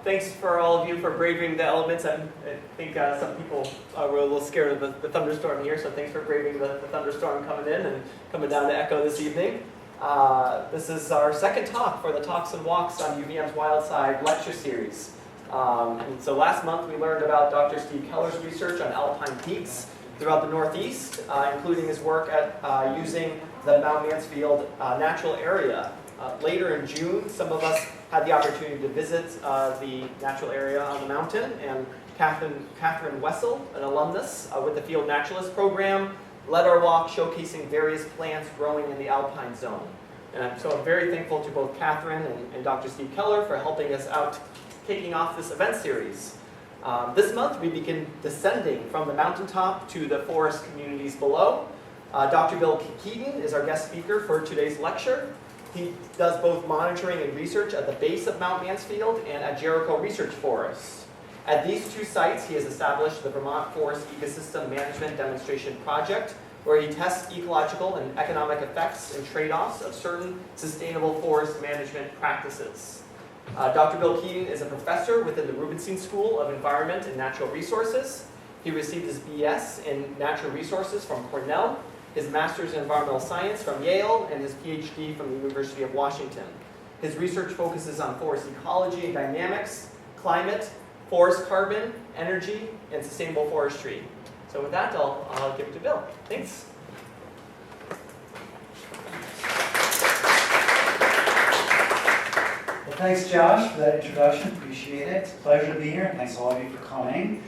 Thanks for all of you for braving the elements. I think some people were a little scared of the thunderstorm here, so thanks for braving the thunderstorm coming in and coming down to Echo this evening. This is our second talk for the Talks and Walks on UVM's Wildside lecture series. And so last month we learned about Dr. Steve Keller's research on alpine peaks throughout the Northeast, including his work at using the Mount Mansfield natural area. Later in June, some of us had the opportunity to visit the natural area on the mountain, and Catherine Wessel, an alumnus with the Field Naturalist program, led our walk showcasing various plants growing in the alpine zone. And so I'm very thankful to both Catherine and Dr. Steve Keller for helping us out kicking off this event series. This month we begin descending from the mountaintop to the forest communities below. Dr. Bill Keeton is our guest speaker for today's lecture. He does both monitoring and research at the base of Mount Mansfield and at Jericho Research Forest. At these two sites, he has established the Vermont Forest Ecosystem Management Demonstration Project, where he tests ecological and economic effects and trade-offs of certain sustainable forest management practices. Dr. Bill Keeton is a professor within the Rubenstein School of Environment and Natural Resources. He received his BS in Natural Resources from Cornell, his Master's in Environmental Science from Yale, and his PhD from the University of Washington. His research focuses on forest ecology and dynamics, climate, forest carbon, energy, and sustainable forestry. So with that, I'll give it to Bill. Thanks. Well, thanks, Josh, for that introduction. Appreciate it. It's a pleasure to be here, and thanks to all of you for coming.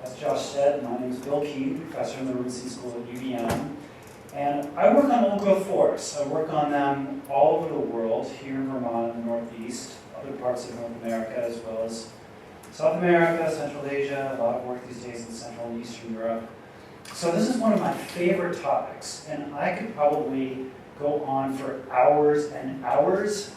As Josh said, my name is Bill Keeton, professor in the Rubenstein School at UVM, and I work on old-growth forests. I work on them all over the world, here in Vermont in the Northeast, other parts of North America, as well as South America, Central Asia, a lot of work these days in Central and Eastern Europe. So this is one of my favorite topics, and I could probably go on for hours and hours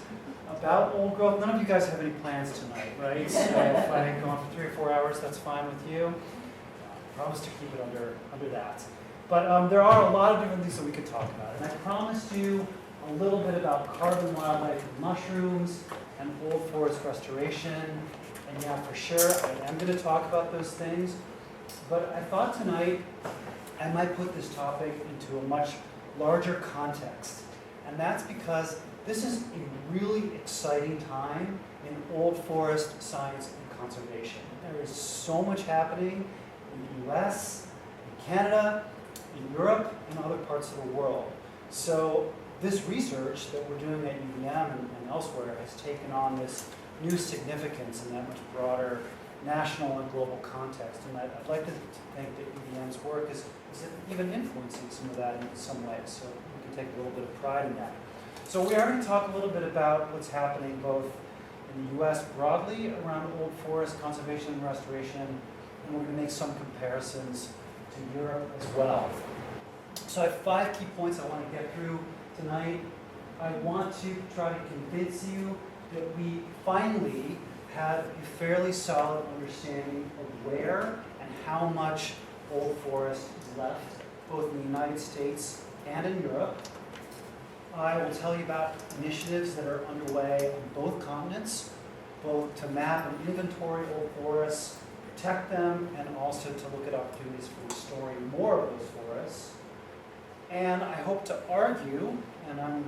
about old growth. None of you guys have any plans tonight, right? So if I go on for 3 or 4 hours, that's fine with you. I promise to keep it under that. But there are a lot of different things that we could talk about. And I promised you a little bit about carbon, wildlife, and mushrooms, and old forest restoration. And yeah, for sure, I am going to talk about those things. But I thought tonight I might put this topic into a much larger context. And that's because this is a really exciting time in old forest science and conservation. There is so much happening in the US, in Canada, in Europe, and other parts of the world. So this research that we're doing at UVM and elsewhere has taken on this new significance in that much broader national and global context. And I'd like to think that UVM's work is even influencing some of that in some ways. So we can take a little bit of pride in that. So we are going to talk a little bit about what's happening both in the US broadly around old forest conservation and restoration, and we're going to make some comparisons to Europe as well. So I have 5 key points I want to get through tonight. I want to try to convince you that we finally have a fairly solid understanding of where and how much old forest is left, both in the United States and in Europe. I will tell you about initiatives that are underway on both continents, both to map and inventory old forests, protect them, and also to look at opportunities for restoring more of those forests. And I hope to argue, and I'm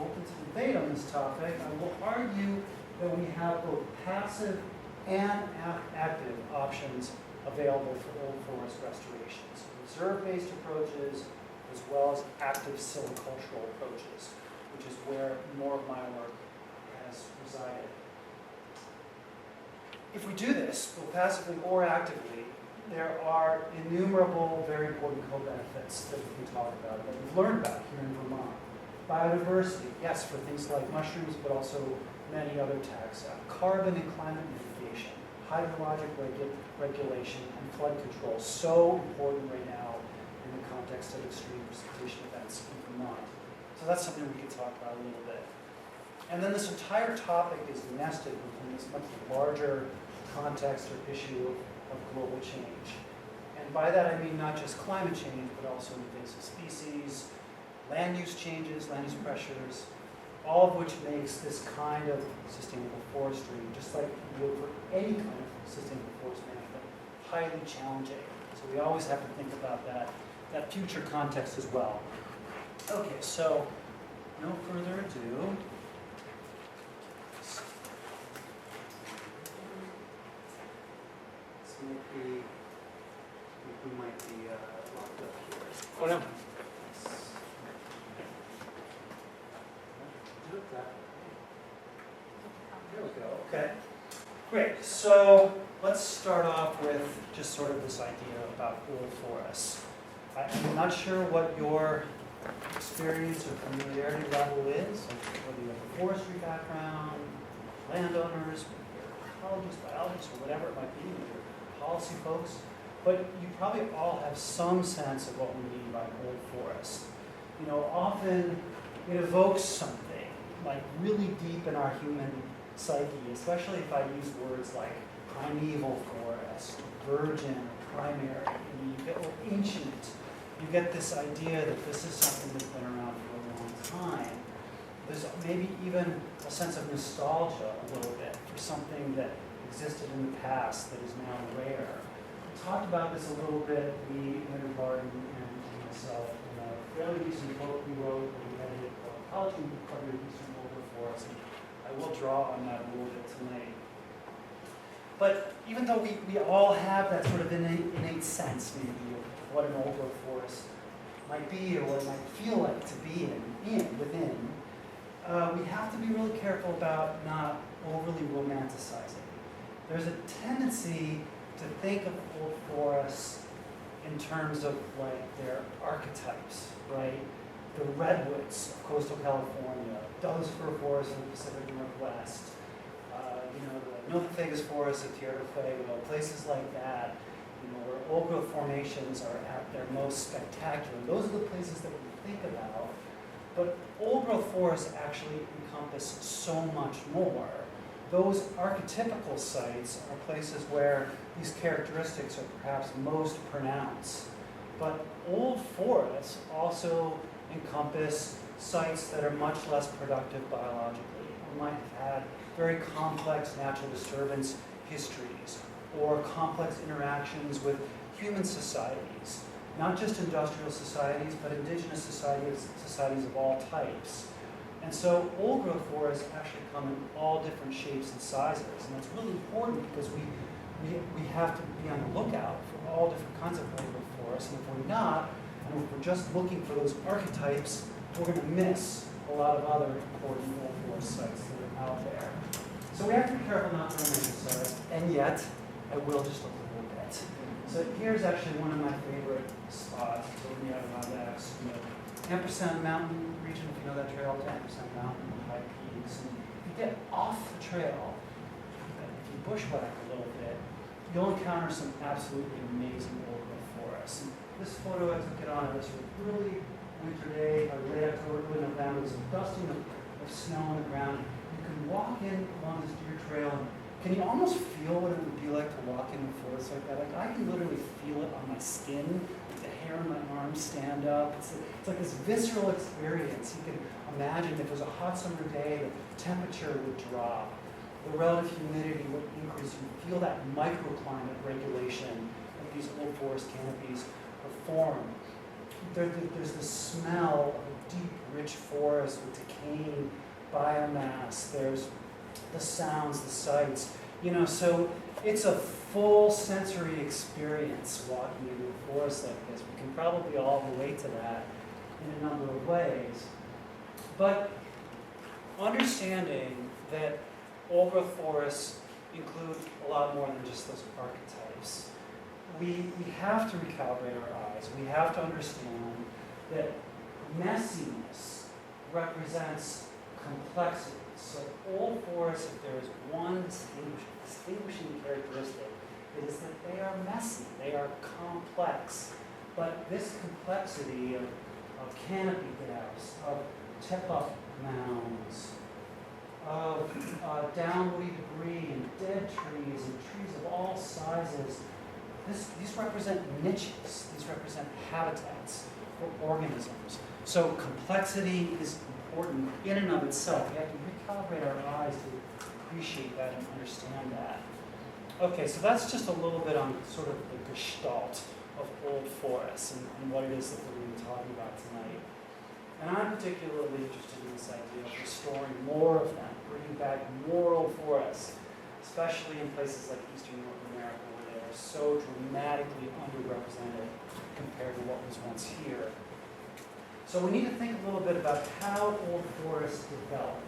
open to debate on this topic, I will argue that we have both passive and active options available for old forest restorations. Reserve-based approaches, as well as active silvicultural approaches, which is where more of my work has resided. If we do this, both passively or actively, there are innumerable very important co-benefits that we can talk about, that we've learned about here in Vermont. Biodiversity, yes, for things like mushrooms, but also many other taxa. Carbon and climate mitigation, hydrologic regulation, and flood control, so important right now in the context of extreme precipitation events in Vermont. So that's something we could talk about a little bit. And then this entire topic is nested within this much larger context or issue of global change. And by that I mean not just climate change, but also invasive species, land use changes, land use pressures, all of which makes this kind of sustainable forestry, just like you would for any kind of sustainable forest management, highly challenging. So we always have to think about that future context as well. Okay, so no further ado. We might be locked up here. Oh no. There we go. Okay. Great. So let's start off with just sort of this idea about old forests. I'm not sure what your experience or familiarity level is, whether you have a forestry background, landowners, ecologists, biologists, or whatever it might be, or policy folks, but you probably all have some sense of what we mean by old forest. You know, often it evokes something like really deep in our human psyche, especially if I use words like primeval forest, virgin, or primary, and you get, or ancient. You get this idea that this is something that's been around for a long time. There's maybe even a sense of nostalgia a little bit for something that existed in the past that is now rare. We talked about this a little bit, me, Leonard Barton, and myself, in a fairly recent book we wrote when we edited College and Recovery Eastern Older Forest. I will draw on that a little bit tonight. But even though we all have that sort of innate sense, maybe, of what an old growth forest might be or what it might feel like to be within, we have to be really careful about not overly romanticizing. There's a tendency to think of old forests in terms of like their archetypes, right? The redwoods of coastal California, Douglas fir forests in the Pacific Northwest, the Nova Vegas forests of Tierra del Fuego, places like that, where old growth formations are at their most spectacular. Those are the places that we think about. But old growth forests actually encompass so much more. Those archetypical sites are places where these characteristics are perhaps most pronounced. But old forests also encompass sites that are much less productive biologically, or might have had very complex natural disturbance histories, or complex interactions with human societies, not just industrial societies, but indigenous societies of all types. And so old growth forests actually come in all different shapes and sizes, and that's really important because we have to be on the lookout for all different kinds of old growth forests, and if we're not, and if we're just looking for those archetypes, we're going to miss a lot of other important old forest sites that are out there. So we have to be careful not to romanticize, and yet, I will just look a little bit. So here's actually one of my favorite spots. It's over near Adirondacks, Ampersand Mountain region, if you know that trail, Ampersand Mountain, high peaks. And if you get off the trail, if you bushwhack a little bit, you'll encounter some absolutely amazing old growth forests. And this photo, I took it on this really winter day, or late October, early November. There's a dusting of snow on the ground. You can walk in along this deer trail, and can you almost feel what it would be like to walk in a forest like that? Like I can literally feel it on my skin, like the hair on my arms stand up. It's like this visceral experience. You can imagine if it was a hot summer day, the temperature would drop, the relative humidity would increase. You feel that microclimate regulation that these old forest canopies perform. There's the smell of a deep, rich forest with decaying biomass. There's the sounds, the sights, so it's a full sensory experience walking into a forest like this. We can probably all relate to that in a number of ways. But understanding that old growth forests include a lot more than just those archetypes, we have to recalibrate our eyes. We have to understand that messiness represents complexity. So old forests, if there is one distinguishing characteristic, it is that they are messy, they are complex. But this complexity of canopy gaps, of tip-up mounds, of downwoody debris and dead trees and trees of all sizes, these represent niches, these represent habitats for organisms. So complexity is important in and of itself. We have to recalibrate our eyes to appreciate that and understand that. Okay, so that's just a little bit on sort of the gestalt of old forests and what it is that we're going to be talking about tonight. And I'm particularly interested in this idea of restoring more of them, bringing back more old forests, especially in places like eastern North America where they are so dramatically underrepresented compared to what was once here. So we need to think a little bit about how old forests develop.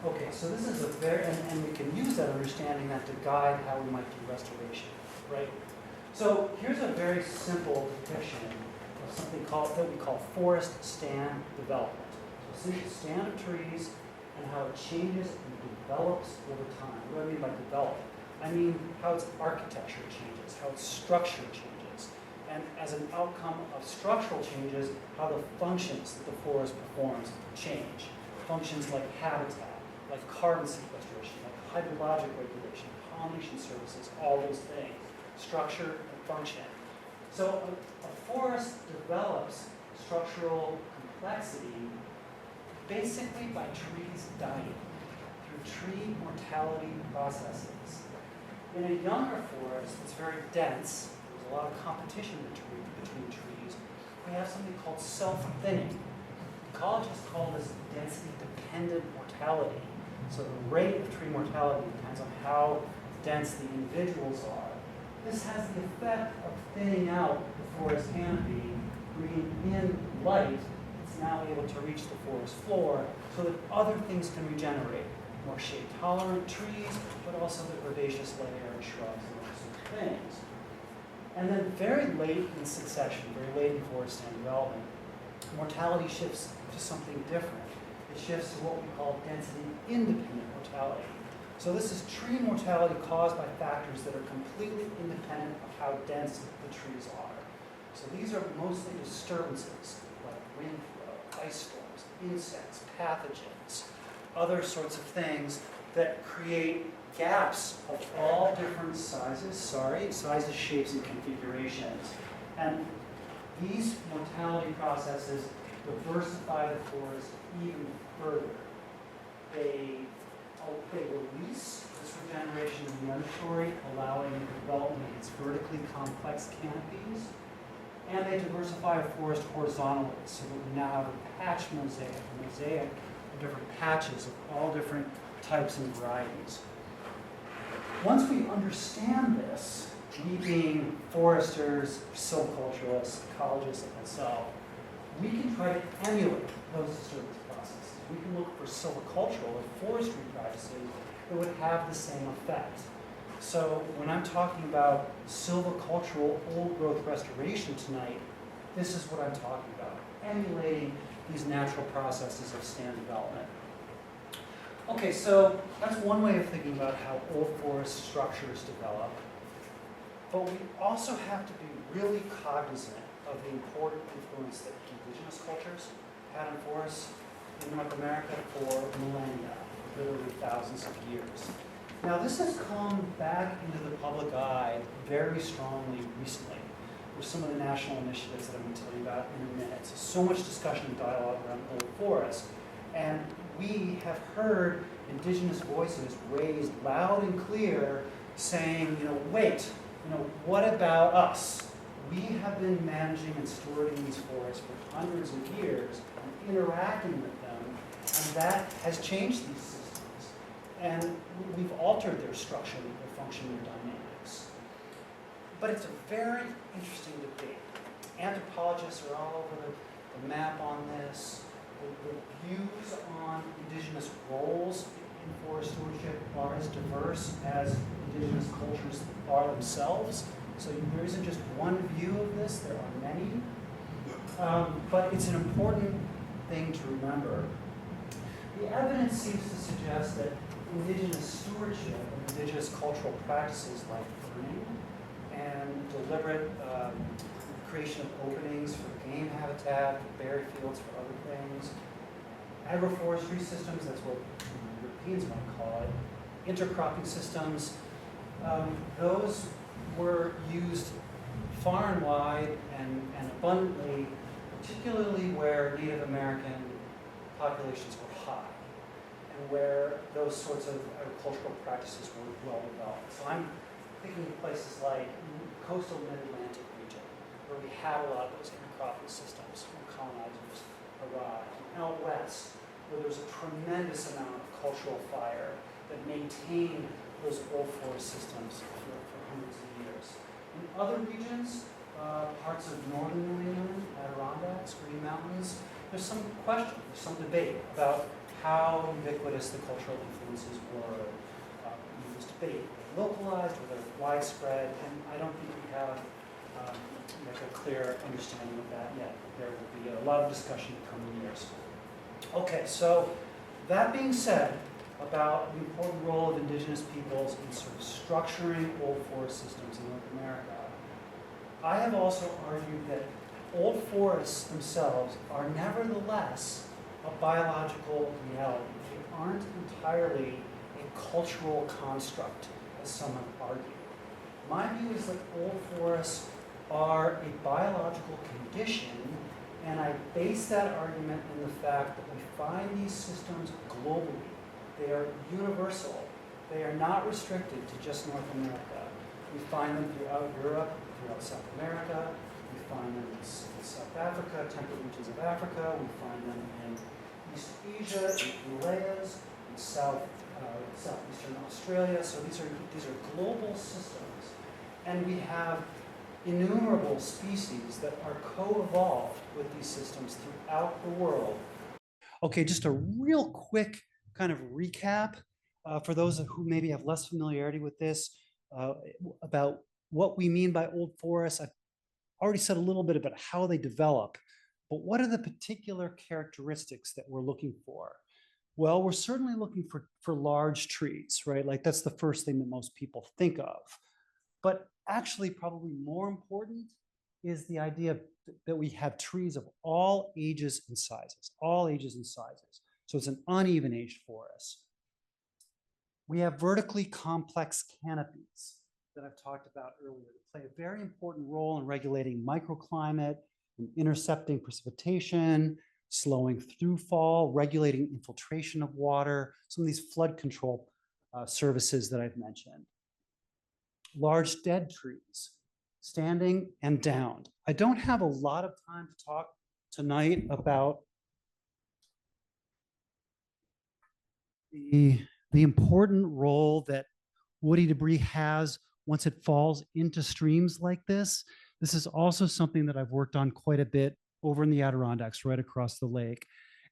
Okay, so this is a very, and we can use that understanding that to guide how we might do restoration, right? So here's a very simple depiction of something that we call forest stand development. So see the stand of trees and how it changes and develops over time. What do I mean by develop? I mean how its architecture changes, how its structure changes, and as an outcome of structural changes, how the functions that the forest performs change. Functions like habitat, like carbon sequestration, like hydrologic regulation, pollination services, all those things, structure and function. So a forest develops structural complexity basically by trees dying through tree mortality processes. In a younger forest that's very dense, there's a lot of competition between trees, we have something called self-thinning. Ecologists call this density-dependent mortality. So the rate of tree mortality depends on how dense the individuals are. This has the effect of thinning out the forest canopy, bringing in light that's now able to reach the forest floor so that other things can regenerate. More shade-tolerant trees, but also the herbaceous layer and shrubs and those sorts of things. And then very late in succession, very late in forest stand development, mortality shifts to something different. It shifts to what we call density-independent mortality. So this is tree mortality caused by factors that are completely independent of how dense the trees are. So these are mostly disturbances like wind flow, ice storms, insects, pathogens, other sorts of things that create gaps of all different sizes, shapes, and configurations. And these mortality processes diversify the forest even further. They release this regeneration in the understory, allowing the development of its vertically complex canopies, and they diversify a forest horizontally, so that we now have a patch mosaic, of different patches of all different types and varieties. Once we understand this, we being foresters, silviculturalists, ecologists like myself, we can try to emulate those disturbance processes. We can look for silvicultural or forestry practices that would have the same effect. So when I'm talking about silvicultural old growth restoration tonight, this is what I'm talking about, emulating these natural processes of stand development. Okay, so that's one way of thinking about how old forest structures develop. But we also have to be really cognizant of the important influence that indigenous cultures had on forests in North America for millennia, literally thousands of years. Now this has come back into the public eye very strongly recently with some of the national initiatives that I'm going to tell you about in a minute. So much discussion and dialogue around old forests. And we have heard indigenous voices raised loud and clear saying, wait, what about us? We have been managing and stewarding these forests for hundreds of years and interacting with them, and that has changed these systems. And we've altered their structure, their function, their dynamics. But it's a very interesting debate. Anthropologists are all over the map on this. The views on indigenous roles in forest stewardship are as diverse as indigenous cultures are themselves. So there isn't just one view of this, there are many. But it's an important thing to remember. The evidence seems to suggest that indigenous stewardship and indigenous cultural practices like pruning and deliberate creation of openings for game habitat, for berry fields, for other things, agroforestry systems, that's what Europeans might call it, intercropping systems, those were used far and wide and abundantly, particularly where Native American populations were high and where those sorts of agricultural practices were well developed. So I'm thinking of places like coastal mid-Atlantic region, where we had a lot of those intercropping systems when colonizers arrived. And out west, where there's a tremendous amount of cultural fire that maintained those old forest systems for hundreds of years. In other regions, parts of northern New England, Adirondacks, Green Mountains, there's some question, there's some debate about how ubiquitous the cultural influences were. There's debate, were they localized, were they widespread, and I don't think we have like a clear understanding of that yet. There will be a lot of discussion in the coming years. Okay, so that being said, about the important role of indigenous peoples in sort of structuring old forest systems in North America, I have also argued that old forests themselves are nevertheless a biological reality. They aren't entirely a cultural construct, as some have argued. My view is that old forests are a biological condition, and I base that argument in the fact that we find these systems globally. They are universal. They are not restricted to just North America. We find them throughout Europe, throughout South America. We find them in South Africa, temperate regions of Africa. We find them in East Asia, in Himalayas, in southeastern Australia. So these are global systems, and we have innumerable species that are co-evolved with these systems throughout the world. Okay, just a real quick kind of recap for those who maybe have less familiarity with this about what we mean by old forests. I've already said a little bit about how they develop, but what are the particular characteristics that we're looking for? Well, we're certainly looking for large trees, right? Like that's the first thing that most people think of. But actually, probably more important is the idea that we have trees of all ages and sizes, all ages and sizes. So it's an uneven aged forest. We have vertically complex canopies that I've talked about earlier that play a very important role in regulating microclimate and intercepting precipitation, slowing through fall, regulating infiltration of water, some of these flood control services that I've mentioned. Large dead trees, standing and downed. I don't have a lot of time to talk tonight about the important role that woody debris has once it falls into streams like this. This is also something that I've worked on quite a bit over in the Adirondacks, right across the lake.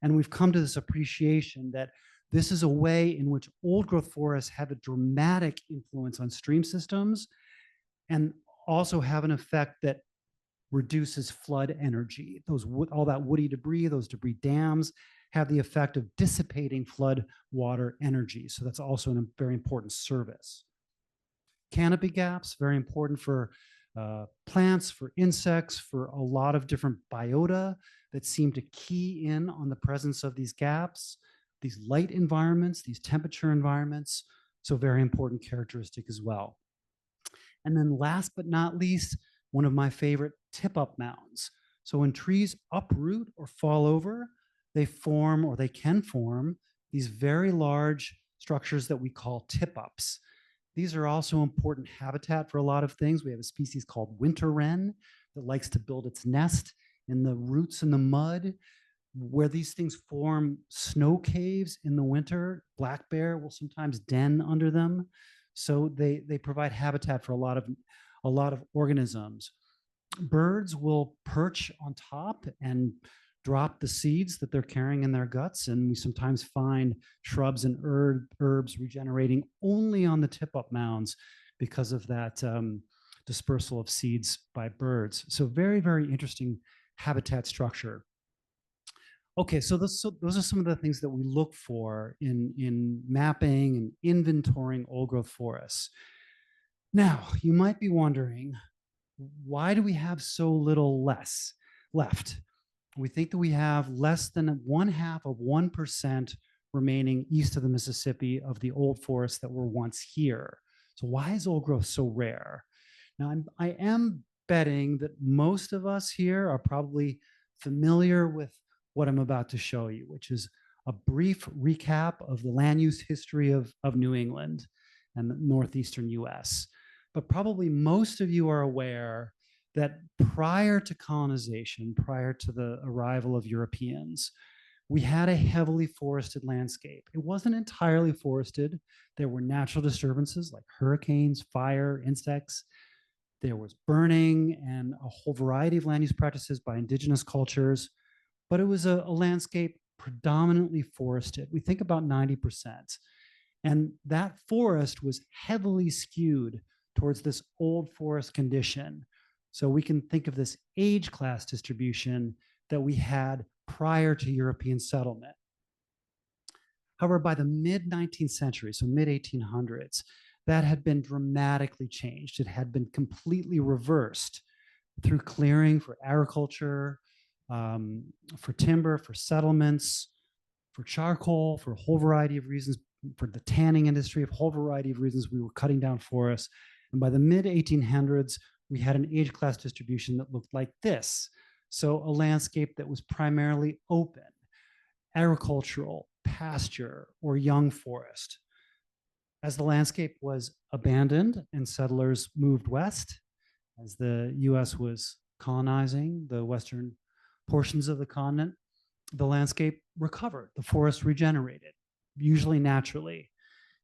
And we've come to this appreciation that this is a way in which old growth forests have a dramatic influence on stream systems and also have an effect that reduces flood energy. All that woody debris, those debris dams, have the effect of dissipating flood water energy. So that's also a very important service. Canopy gaps, very important for plants, for insects, for a lot of different biota that seem to key in on the presence of these gaps, these light environments, these temperature environments. So very important characteristic as well. And then last but not least, one of my favorite tip-up mounds. So when trees uproot or fall over, they form, or they can form, these very large structures that we call tip-ups. These are also important habitat for a lot of things. We have a species called winter wren that likes to build its nest in the roots in the mud, where these things form snow caves in the winter. Black bear will sometimes den under them. So they provide habitat for a lot of organisms. Birds will perch on top and drop the seeds that they're carrying in their guts, and we sometimes find shrubs and herbs regenerating only on the tip-up mounds because of that dispersal of seeds by birds. So very, very interesting habitat structure. Okay, so those are some of the things that we look for in mapping and inventorying old growth forests. Now, you might be wondering, why do we have so little left? We think that we have less than 0.5% remaining east of the Mississippi of the old forests that were once here. So why is old growth so rare? Now, I am betting that most of us here are probably familiar with what I'm about to show you, which is a brief recap of the land use history of New England and the northeastern US. But probably most of you are aware that prior to colonization, prior to the arrival of Europeans, we had a heavily forested landscape. It wasn't entirely forested. There were natural disturbances like hurricanes, fire, insects. There was burning and a whole variety of land use practices by indigenous cultures, but it was a landscape predominantly forested. We think about 90%. And that forest was heavily skewed towards this old forest condition. So we can think of this age class distribution that we had prior to European settlement. However, by the mid 19th century, so mid 1800s, that had been dramatically changed. It had been completely reversed through clearing for agriculture, for timber, for settlements, for charcoal, for a whole variety of reasons, for the tanning industry, a whole variety of reasons we were cutting down forests. And by the mid 1800s, we had an age class distribution that looked like this. So a landscape that was primarily open, agricultural, pasture, or young forest. As the landscape was abandoned and settlers moved west, as the US was colonizing the western portions of the continent, the landscape recovered, the forest regenerated, usually naturally.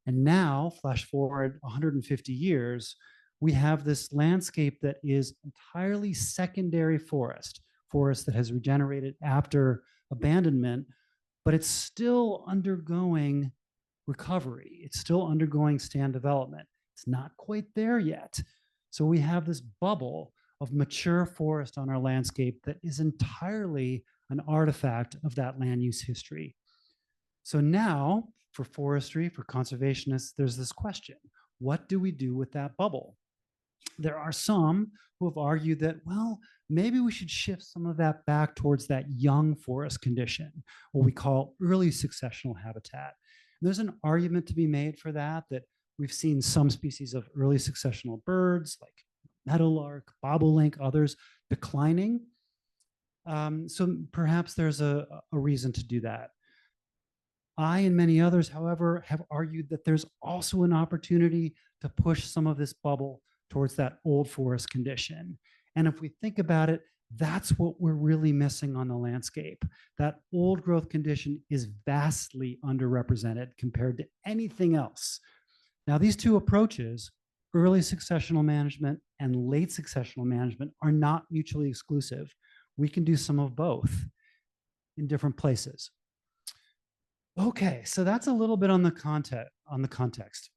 And now, flash forward 150 years, we have this landscape that is entirely secondary forest that has regenerated after abandonment, but it's still undergoing recovery. It's still undergoing stand development. It's not quite there yet. So we have this bubble of mature forest on our landscape that is entirely an artifact of that land use history. So now, for forestry, for conservationists, there's this question: what do we do with that bubble? There are some who have argued that, well, maybe we should shift some of that back towards that young forest condition, what we call early successional habitat. And there's an argument to be made for that we've seen some species of early successional birds like meadowlark, bobolink, others declining. So perhaps there's a reason to do that. I and many others, however, have argued that there's also an opportunity to push some of this bubble towards that old forest condition. And if we think about it, that's what we're really missing on the landscape. That old growth condition is vastly underrepresented compared to anything else. Now, these two approaches, early successional management and late successional management, are not mutually exclusive. We can do some of both in different places. Okay, so that's a little bit on the context.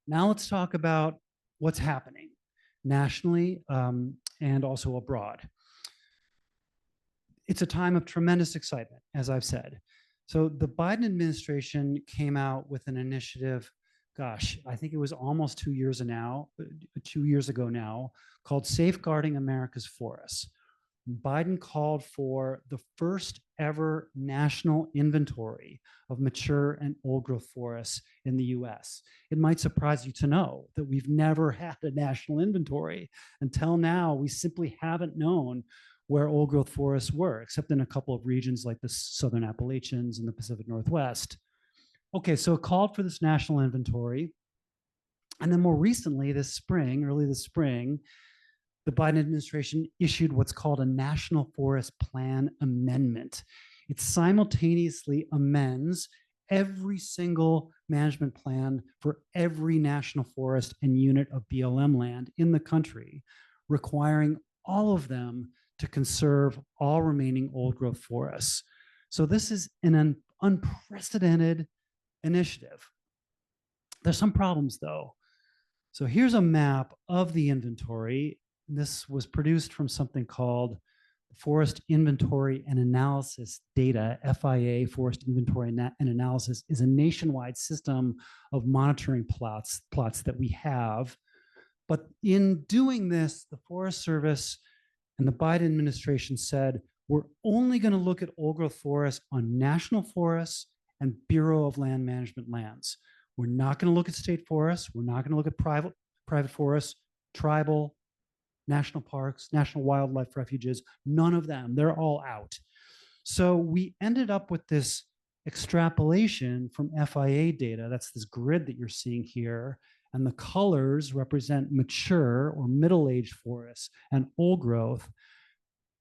Now let's talk about what's happening nationally and also abroad. It's a time of tremendous excitement, as I've said. So the Biden administration came out with an initiative, gosh, I think it was almost 2 years ago now, called Safeguarding America's Forests. Biden called for the first ever national inventory of mature and old growth forests in the US. It might surprise you to know that we've never had a national inventory. Until now, we simply haven't known where old growth forests were, except in a couple of regions like the Southern Appalachians and the Pacific Northwest. Okay, so it called for this national inventory. And then more recently, early this spring, the Biden administration issued what's called a National Forest Plan Amendment. It simultaneously amends every single management plan for every national forest and unit of BLM land in the country, requiring all of them to conserve all remaining old growth forests. So this is an unprecedented initiative. There's some problems though. So here's a map of the inventory. This was produced from something called Forest Inventory and Analysis Data. FIA, Forest Inventory and Analysis, is a nationwide system of monitoring plots that we have. But in doing this, the Forest Service and the Biden administration said, we're only going to look at old growth forests on national forests and Bureau of Land Management lands. We're not going to look at state forests. We're not going to look at private forests, tribal, national parks, national wildlife refuges, none of them. They're all out. So we ended up with this extrapolation from FIA data, that's this grid that you're seeing here, and the colors represent mature or middle-aged forests and old growth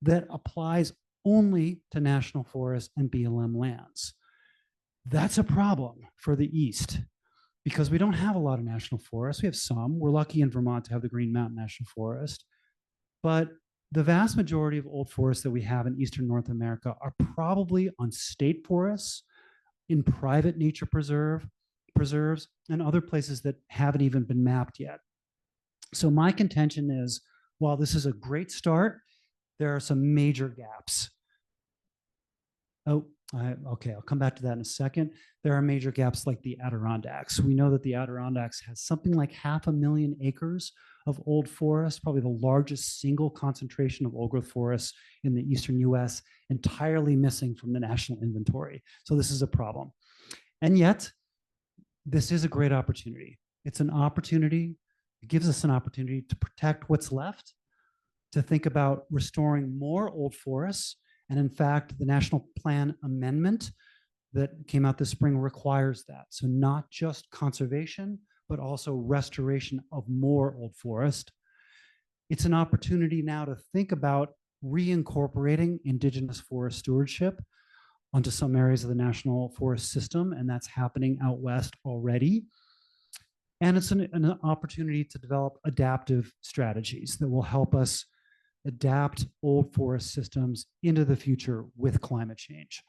that applies only to national forests and BLM lands. That's a problem for the East because we don't have a lot of national forests. We have some. We're lucky in Vermont to have the Green Mountain National Forest. But the vast majority of old forests that we have in Eastern North America are probably on state forests, in private nature preserves, and other places that haven't even been mapped yet. So my contention is, while this is a great start, there are some major gaps. Okay, I'll come back to that in a second. There are major gaps like the Adirondacks. We know that the Adirondacks has something like 500,000 acres of old forest, probably the largest single concentration of old growth forests in the eastern US, entirely missing from the national inventory. So this is a problem. And yet, this is a great opportunity. It's an opportunity, it gives us an opportunity to protect what's left, to think about restoring more old forests. And in fact, the National Plan Amendment that came out this spring requires that. So not just conservation, but also restoration of more old forest. It's an opportunity now to think about reincorporating indigenous forest stewardship onto some areas of the national forest system, and that's happening out west already. And it's an opportunity to develop adaptive strategies that will help us adapt old forest systems into the future with climate change.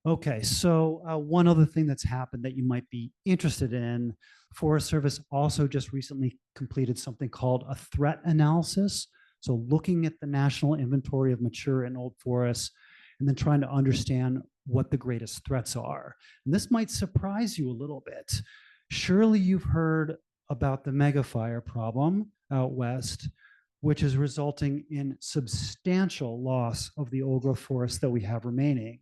Okay, so one other thing that's happened that you might be interested in, Forest Service also just recently completed something called a threat analysis. So looking at the national inventory of mature and old forests, and then trying to understand what the greatest threats are. And this might surprise you a little bit. Surely you've heard about the mega fire problem out west, which is resulting in substantial loss of the old growth forests that we have remaining.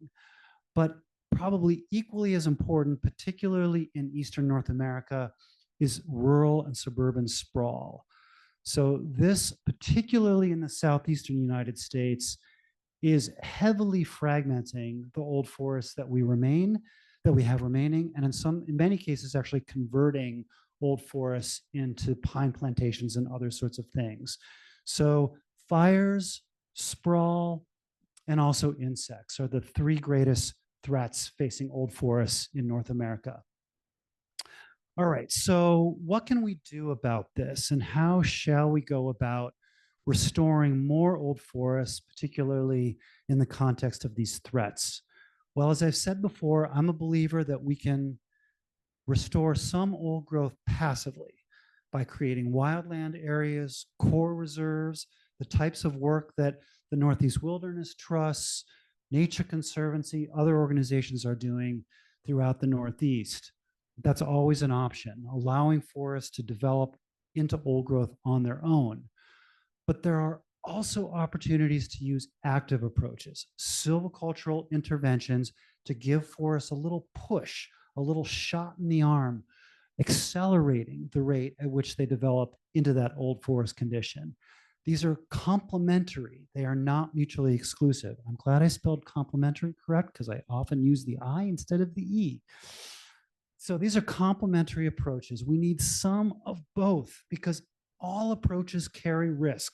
But probably equally as important, particularly in Eastern North America, is rural and suburban sprawl. So this, particularly in the Southeastern United States, is heavily fragmenting the old forests that we have remaining, and in many cases, actually converting old forests into pine plantations and other sorts of things. So fires, sprawl, and also insects are the three greatest threats facing old forests in North America. All right, so what can we do about this, and how shall we go about restoring more old forests, particularly in the context of these threats? Well, as I've said before, I'm a believer that we can restore some old growth passively by creating wildland areas, core reserves, the types of work that the Northeast Wilderness Trusts, Nature Conservancy, other organizations are doing throughout the Northeast. That's always an option, allowing forests to develop into old growth on their own. But there are also opportunities to use active approaches, silvicultural interventions to give forests a little push, a little shot in the arm, accelerating the rate at which they develop into that old forest condition. These are complementary. They are not mutually exclusive. I'm glad I spelled complementary correct because I often use the I instead of the E. So these are complementary approaches. We need some of both because all approaches carry risk.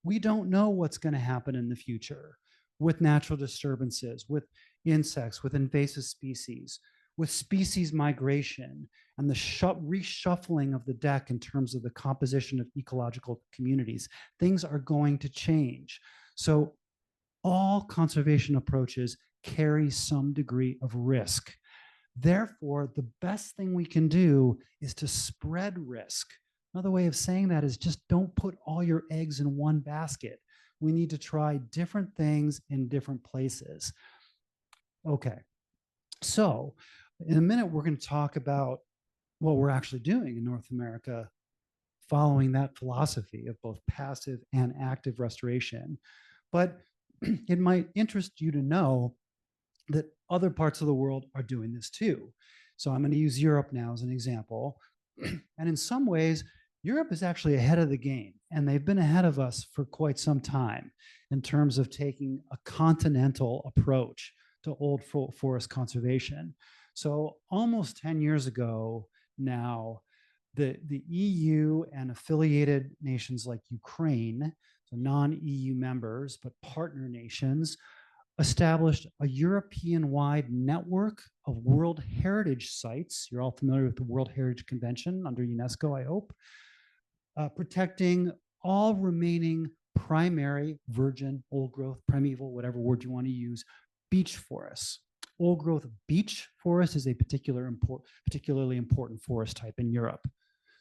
We don't know what's going to happen in the future with natural disturbances, with insects, with invasive species, with species migration, and the reshuffling of the deck in terms of the composition of ecological communities. Things are going to change. So all conservation approaches carry some degree of risk. Therefore, the best thing we can do is to spread risk. Another way of saying that is just don't put all your eggs in one basket. We need to try different things in different places. Okay, so in a minute, we're going to talk about what we're actually doing in North America following that philosophy of both passive and active restoration. But it might interest you to know that other parts of the world are doing this too. So I'm going to use Europe now as an example. And in some ways, Europe is actually ahead of the game, and they've been ahead of us for quite some time in terms of taking a continental approach to old forest conservation. So almost 10 years ago now, the EU and affiliated nations like Ukraine, so non-EU members, but partner nations, established a European-wide network of World Heritage sites. You're all familiar with the World Heritage Convention under UNESCO, I hope. Protecting all remaining primary, virgin, old growth, primeval, whatever word you want to use, beech forests. Old growth beech forest is a particularly important forest type in Europe.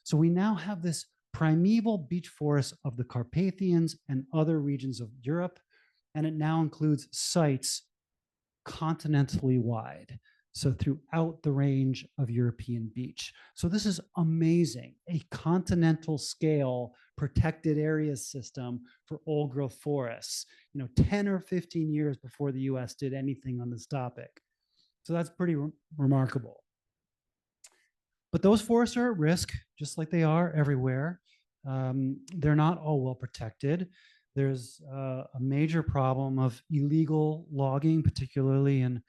So we now have this primeval beech forest of the Carpathians and other regions of Europe, and it now includes sites continentally wide. So throughout the range of European beech. So this is amazing, a continental scale protected area system for old growth forests, 10 or 15 years before the US did anything on this topic. So that's pretty remarkable. But those forests are at risk, just like they are everywhere. They're not all well protected. There's a major problem of illegal logging, particularly in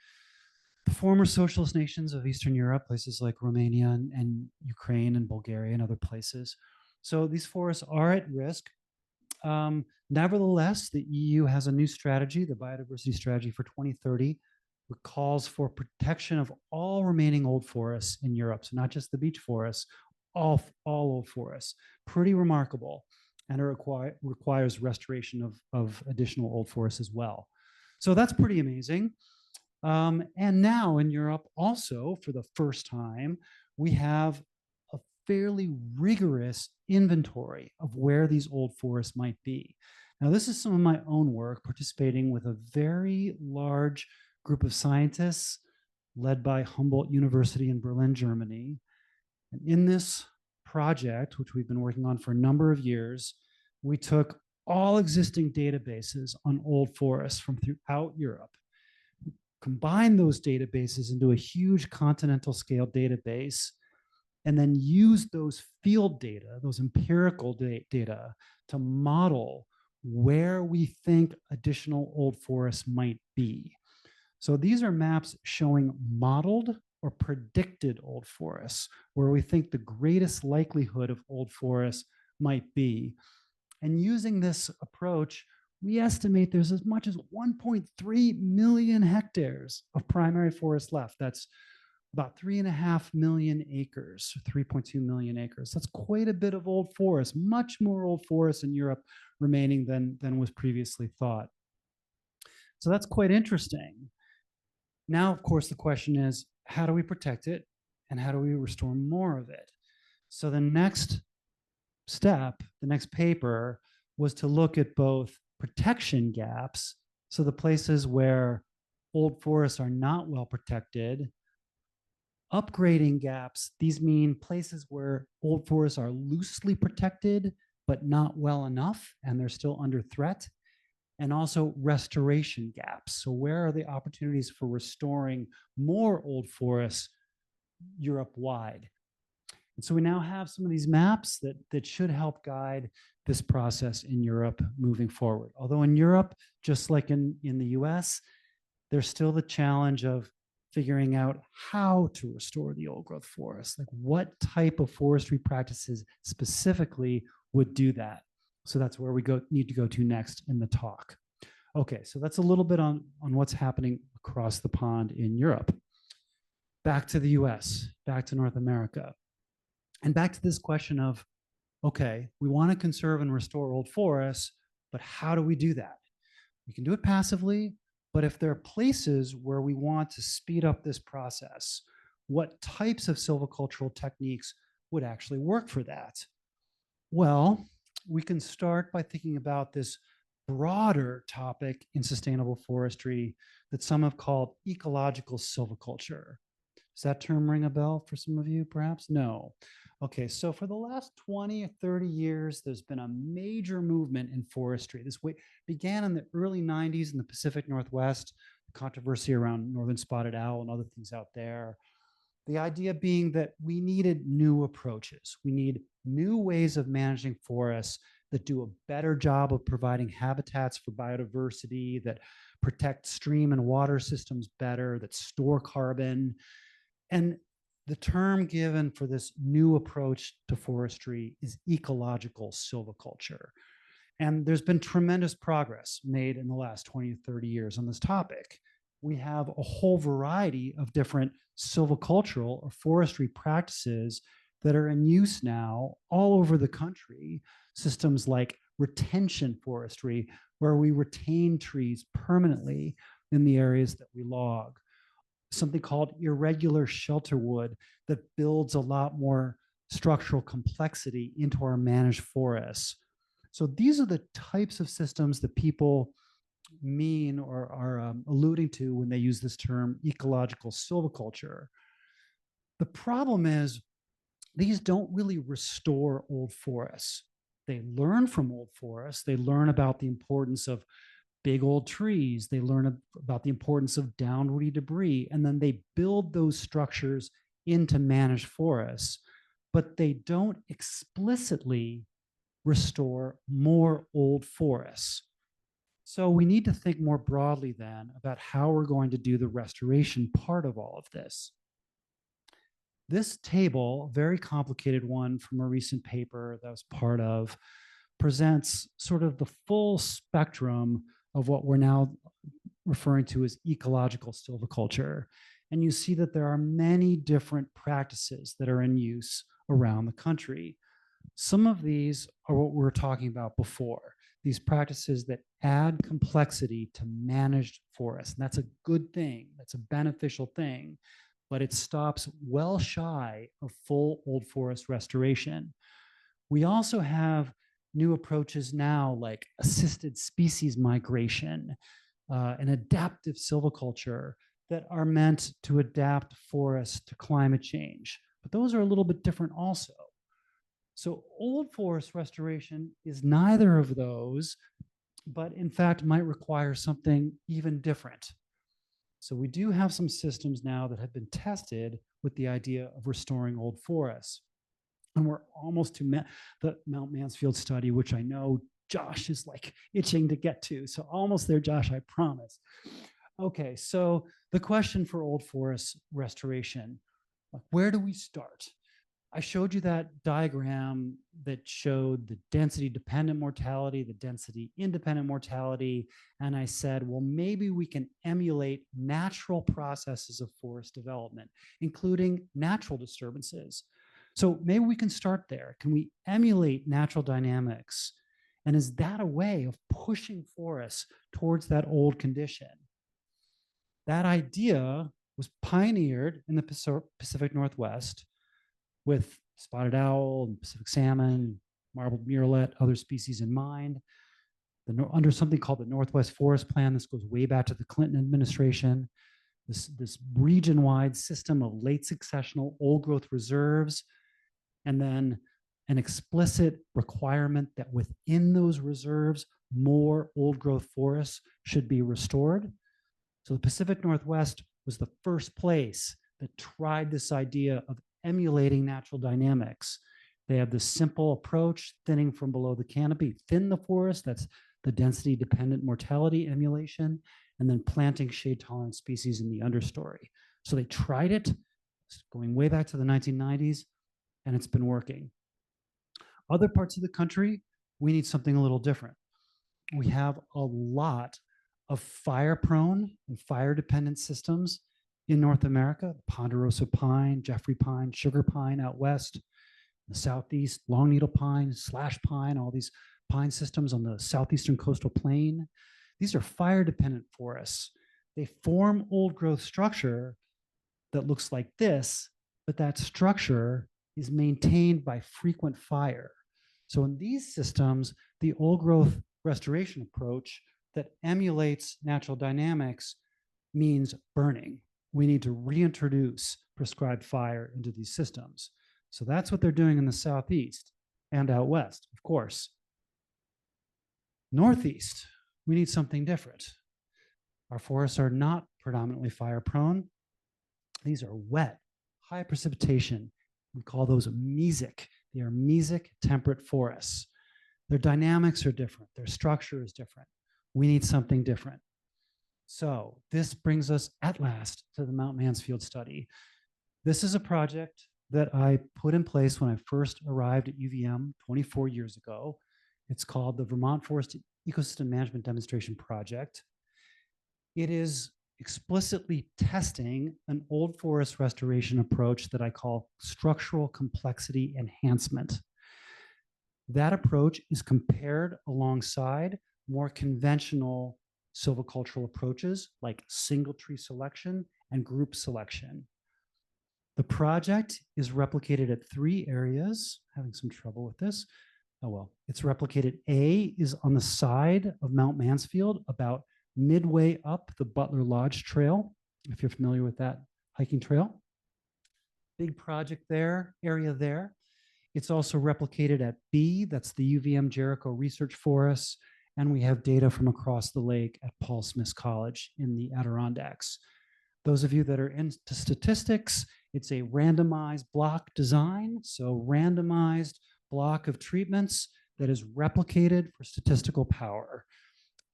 the former socialist nations of Eastern Europe, places like Romania and Ukraine and Bulgaria and other places. So these forests are at risk. Nevertheless, the EU has a new strategy, the biodiversity strategy for 2030, which calls for protection of all remaining old forests in Europe. So not just the beech forests, all old forests. Pretty remarkable. And it requires restoration of additional old forests as well. So that's pretty amazing. And now in Europe, also for the first time, we have a fairly rigorous inventory of where these old forests might be. Now, this is some of my own work, participating with a very large group of scientists led by Humboldt University in Berlin, Germany. And in this project, which we've been working on for a number of years, we took all existing databases on old forests from throughout Europe, combine those databases into a huge continental scale database, and then use those field data, those empirical data, to model where we think additional old forests might be. So these are maps showing modeled or predicted old forests, where we think the greatest likelihood of old forests might be. And using this approach, we estimate there's as much as 1.3 million hectares of primary forest left. That's about 3.5 million acres, 3.2 million acres. That's quite a bit of old forest, much more old forest in Europe remaining than was previously thought. So that's quite interesting. Now, of course, the question is, how do we protect it and how do we restore more of it? So the next step, the next paper, was to look at both protection gaps, so the places where old forests are not well protected, upgrading gaps, these mean places where old forests are loosely protected but not well enough and they're still under threat, and also restoration gaps. So where are the opportunities for restoring more old forests Europe-wide? And so we now have some of these maps that should help guide this process in Europe moving forward. Although in Europe, just like in the US, there's still the challenge of figuring out how to restore the old growth forest. Like what type of forestry practices specifically would do that? So that's where we need to go to next in the talk. Okay, so that's a little bit on what's happening across the pond in Europe. Back to the US, back to North America. And back to this question of, okay, we want to conserve and restore old forests, but how do we do that? We can do it passively, but if there are places where we want to speed up this process, what types of silvicultural techniques would actually work for that? Well, we can start by thinking about this broader topic in sustainable forestry that some have called ecological silviculture. Does that term ring a bell for some of you, perhaps? No. Okay, so for the last 20 or 30 years, there's been a major movement in forestry. This began in the early 90s in the Pacific Northwest, the controversy around northern spotted owl and other things out there. The idea being that we needed new approaches. We need new ways of managing forests that do a better job of providing habitats for biodiversity, that protect stream and water systems better, that store carbon. And the term given for this new approach to forestry is ecological silviculture. And there's been tremendous progress made in the last 20 to 30 years on this topic. We have a whole variety of different silvicultural or forestry practices that are in use now all over the country. Systems like retention forestry, where we retain trees permanently in the areas that we log. Something called irregular shelter wood that builds a lot more structural complexity into our managed forests. So these are the types of systems that people mean or are alluding to when they use this term ecological silviculture. The problem is these don't really restore old forests. They learn from old forests. They learn about the importance of big old trees. They learn about the importance of downwoody debris, and then they build those structures into managed forests, but they don't explicitly restore more old forests. So we need to think more broadly then about how we're going to do the restoration part of all of this. This table, very complicated one from a recent paper that I was part of, presents sort of the full spectrum of what we're now referring to as ecological silviculture. And you see that there are many different practices that are in use around the country. Some of these are what we were talking about before, these practices that add complexity to managed forests. And that's a good thing, that's a beneficial thing, but it stops well shy of full old forest restoration. We also have new approaches now like assisted species migration and adaptive silviculture that are meant to adapt forests to climate change. But those are a little bit different also. So old forest restoration is neither of those, but in fact might require something even different. So we do have some systems now that have been tested with the idea of restoring old forests. And we're almost to the Mount Mansfield study, which I know Josh is like itching to get to. So almost there, Josh, I promise. Okay, so the question for old forest restoration, where do we start? I showed you that diagram that showed the density dependent mortality, the density independent mortality. And I said, well, maybe we can emulate natural processes of forest development, including natural disturbances. So maybe we can start there. Can we emulate natural dynamics? And is that a way of pushing forests towards that old condition? That idea was pioneered in the Pacific Northwest with spotted owl and Pacific salmon, marbled murrelet, other species in mind. Under something called the Northwest Forest Plan, this goes way back to the Clinton administration. This region-wide system of late successional old growth reserves, and then an explicit requirement that within those reserves, more old growth forests should be restored. So the Pacific Northwest was the first place that tried this idea of emulating natural dynamics. They have this simple approach, thinning from below the canopy, thin the forest, that's the density dependent mortality emulation, and then planting shade tolerant species in the understory. So they tried it, going way back to the 1990s, and it's been working. Other parts of the country, we need something a little different. We have a lot of fire prone and fire dependent systems in North America: ponderosa pine, Jeffrey pine, sugar pine out west, the southeast, long needle pine, slash pine, all these pine systems on the southeastern coastal plain. These are fire dependent forests. They form old growth structure that looks like this, but that structure is maintained by frequent fire. So in these systems, the old growth restoration approach that emulates natural dynamics means burning. We need to reintroduce prescribed fire into these systems. So that's what they're doing in the Southeast and out west, of course. Northeast, we need something different. Our forests are not predominantly fire prone. These are wet, high precipitation. We call those mesic. They are mesic temperate forests. Their dynamics are different. Their structure is different. We need something different. So this brings us at last to the Mount Mansfield study. This is a project that I put in place when I first arrived at UVM 24 years ago. It's called the Vermont Forest Ecosystem Management Demonstration Project. It is explicitly testing an old forest restoration approach that I call structural complexity enhancement. That approach is compared alongside more conventional silvicultural approaches like single tree selection and group selection. The project is replicated at 3 areas. Having some trouble with this. Oh well, it's replicated. A is on the side of Mount Mansfield, about midway up the Butler Lodge Trail, if you're familiar with that hiking trail. Big project there, area there. It's also replicated at B, that's the UVM Jericho Research Forest, and we have data from across the lake at Paul Smith College in the Adirondacks. Those of you that are into statistics, it's a randomized block design, so randomized block of treatments that is replicated for statistical power.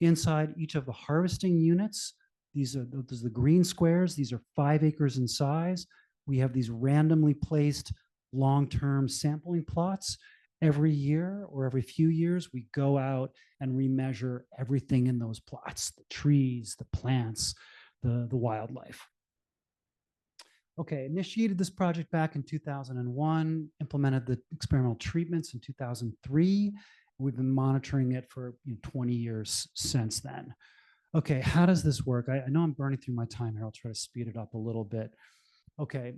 Inside each of the harvesting units, these are the green squares, these are 5 acres in size. We have these randomly placed long-term sampling plots. Every year or every few years, we go out and remeasure everything in those plots, the trees, the plants, the wildlife. Okay, initiated this project back in 2001, implemented the experimental treatments in 2003. We've been monitoring it for 20 years since then. Okay, how does this work? I know I'm burning through my time here. I'll try to speed it up a little bit. Okay,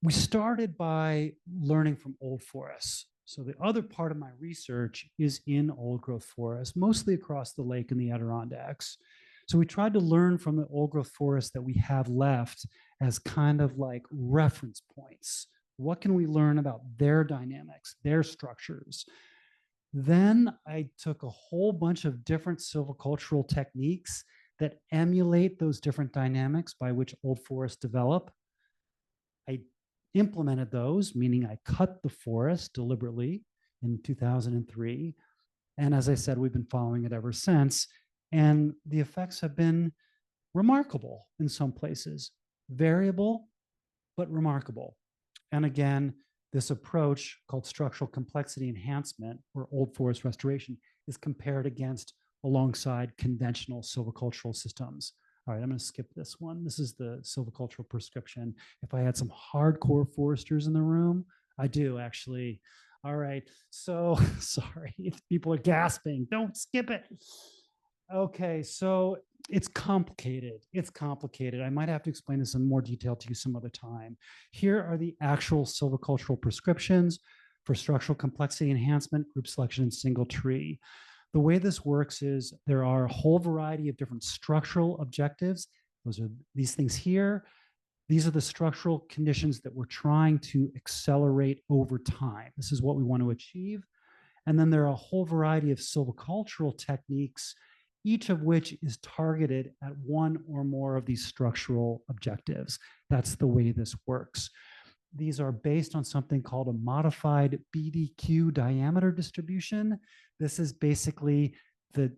we started by learning from old forests. So the other part of my research is in old growth forests, mostly across the lake in the Adirondacks. So we tried to learn from the old growth forests that we have left as kind of like reference points. What can we learn about their dynamics, their structures? Then I took a whole bunch of different silvicultural techniques that emulate those different dynamics by which old forests develop. I implemented those, meaning I cut the forest deliberately in 2003. And as I said, we've been following it ever since. And the effects have been remarkable in some places, variable, but remarkable. And again, this approach called structural complexity enhancement or old forest restoration is compared against alongside conventional silvicultural systems. All right, I'm going to skip this one. This is the silvicultural prescription. If I had some hardcore foresters in the room, I do actually. All right, so sorry if people are gasping, don't skip it. Okay, so it's complicated. It's complicated. I might have to explain this in more detail to you some other time. Here are the actual silvicultural prescriptions for structural complexity enhancement, group selection, and single tree. The way this works is there are a whole variety of different structural objectives. Those are these things here. These are the structural conditions that we're trying to accelerate over time. This is what we want to achieve. And then there are a whole variety of silvicultural techniques, each of which is targeted at one or more of these structural objectives. That's the way this works. These are based on something called a modified BDQ diameter distribution. This is basically the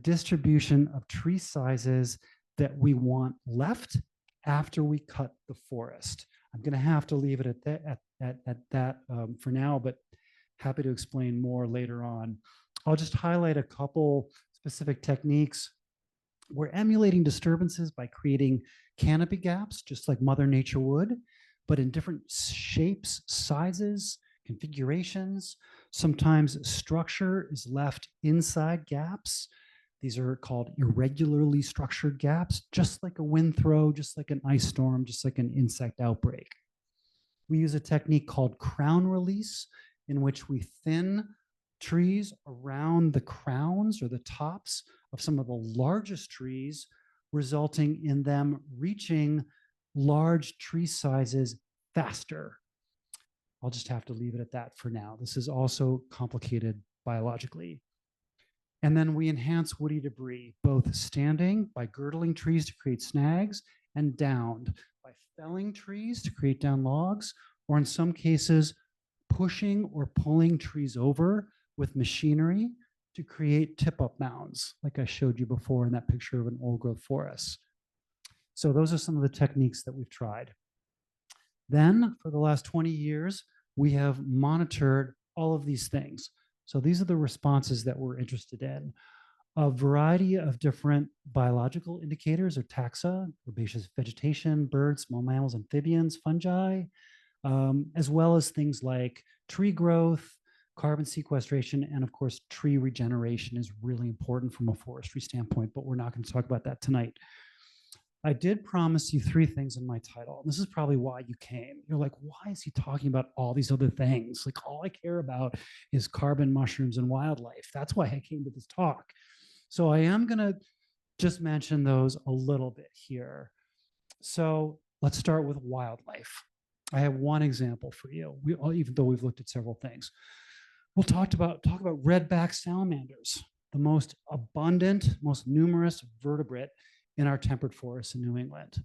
distribution of tree sizes that we want left after we cut the forest. I'm going to have to leave it at that for now, but happy to explain more later on. I'll just highlight a couple specific techniques. We're emulating disturbances by creating canopy gaps, just like Mother Nature would, but in different shapes, sizes, configurations. Sometimes structure is left inside gaps. These are called irregularly structured gaps, just like a wind throw, just like an ice storm, just like an insect outbreak. We use a technique called crown release, in which we thin trees around the crowns or the tops of some of the largest trees, resulting in them reaching large tree sizes faster. I'll just have to leave it at that for now. This is also complicated biologically. And then we enhance woody debris, both standing by girdling trees to create snags and downed by by felling trees to create down logs, or in some cases, pushing or pulling trees over with machinery to create tip-up mounds, like I showed you before in that picture of an old-growth forest. So those are some of the techniques that we've tried. Then, for the last 20 years, we have monitored all of these things. So these are the responses that we're interested in. A variety of different biological indicators or taxa, herbaceous vegetation, birds, small mammals, amphibians, fungi, as well as things like tree growth, carbon sequestration, and of course, tree regeneration is really important from a forestry standpoint, but we're not going to talk about that tonight. I did promise you 3 things in my title. This is probably why you came. You're like, why is he talking about all these other things? Like, all I care about is carbon, mushrooms, and wildlife. That's why I came to this talk. So I am going to just mention those a little bit here. So let's start with wildlife. I have one example for you, even though we've looked at several things. We'll talk about redback salamanders, the most abundant, most numerous vertebrate in our temperate forests in New England.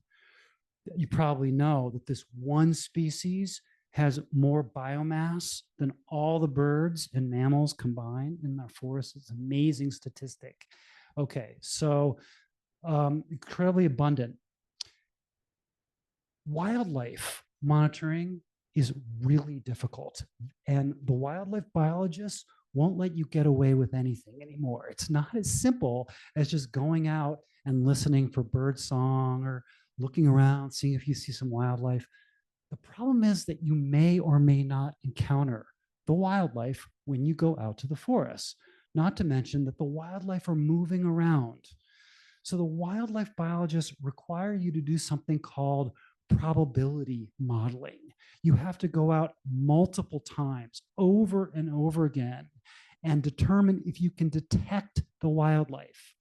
You probably know that this one species has more biomass than all the birds and mammals combined in our forests. It's an amazing statistic. Okay, so incredibly abundant. Wildlife monitoring is really difficult, and the wildlife biologists won't let you get away with anything anymore. It's not as simple as just going out and listening for bird song or looking around, seeing if you see some wildlife. The problem is that you may or may not encounter the wildlife when you go out to the forest, not to mention that the wildlife are moving around. So the wildlife biologists require you to do something called probability modeling. You have to go out multiple times over and over again and determine if you can detect the wildlife.